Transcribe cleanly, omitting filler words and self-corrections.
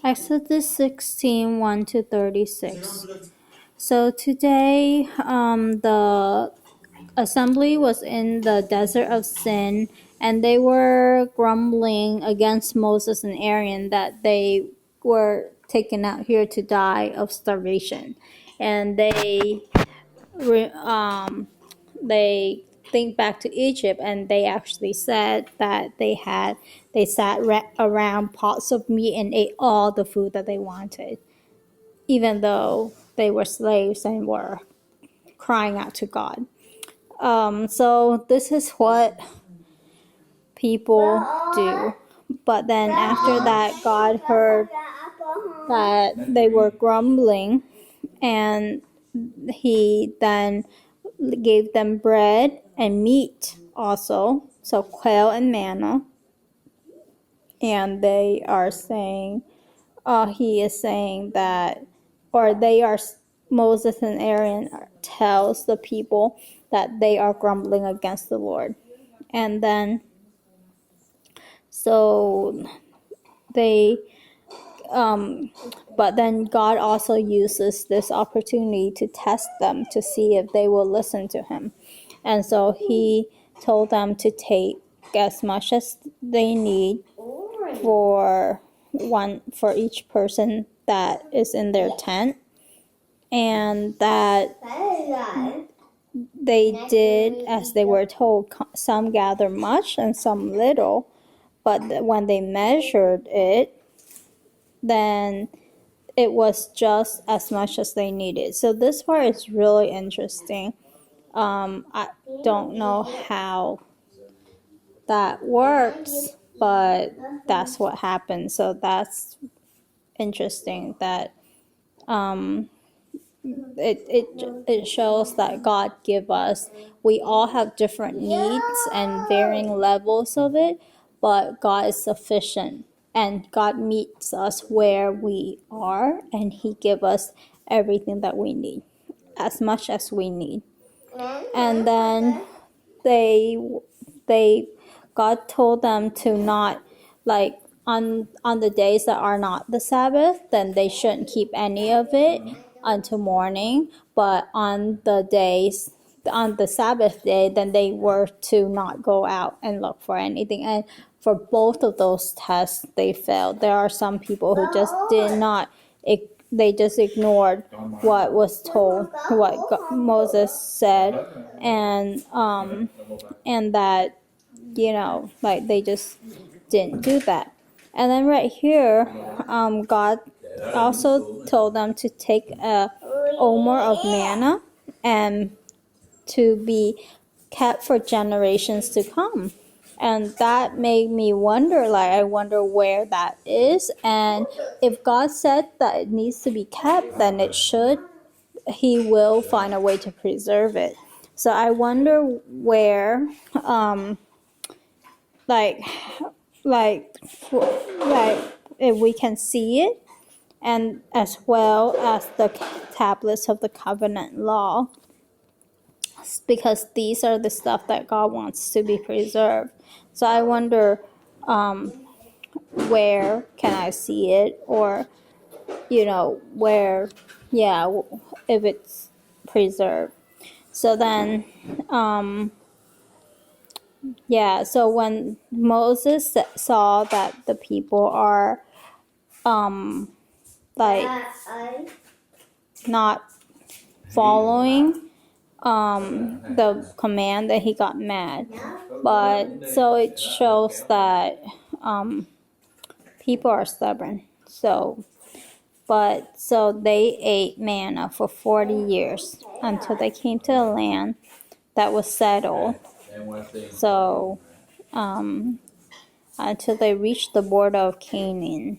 Exodus 16, 1 to 36. So today, the assembly was in the desert of Sin, and they were grumbling against Moses and Aaron that they were taken out here to die of starvation. And they think back to Egypt, and they actually said that they sat around pots of meat and ate all the food that they wanted, even though they were slaves and were crying out to God. So this is what people do. But then after that, God heard that they were grumbling, and he then gave them bread and meat also, so quail and manna. And they are saying, he is saying that, or they are, Moses and Aaron tells the people that they are grumbling against the Lord. And then, so they, but then God also uses this opportunity to test them to see if they will listen to him. And so he told them to take as much as they need for each person that is in their tent, and that they did as they were told. Some gather much and some little, but when they measured it, then it was just as much as they needed. So this part is really interesting. I don't know how that works, but that's what happened. So that's interesting that it shows that God give us. We all have different needs and varying levels of it, but God is sufficient, and God meets us where we are, and he give us everything that we need, as much as we need. And then they God told them to not, like, on the days that are not the Sabbath, then they shouldn't keep any of it until morning. But on the Sabbath day, then they were to not go out and look for anything. And for both of those tests, they failed. There are some people who just did not. They just ignored what was told, what Moses said, and that, like, they just didn't do that. And then right here, God also told them to take a omer of manna and to be kept for generations to come. And that made me wonder, I wonder where that is. And if God said that it needs to be kept, then he will find a way to preserve it. So I wonder where, like if we can see it, and as well as the tablets of the covenant law, because these are the stuff that God wants to be preserved. So I wonder, where can I see it, or where, if it's preserved. So then, so when Moses saw that the people are not following the command, that he got mad. But so it shows that people are stubborn. So they ate manna for 40 years until they came to a land that was settled. So until they reached the border of Canaan.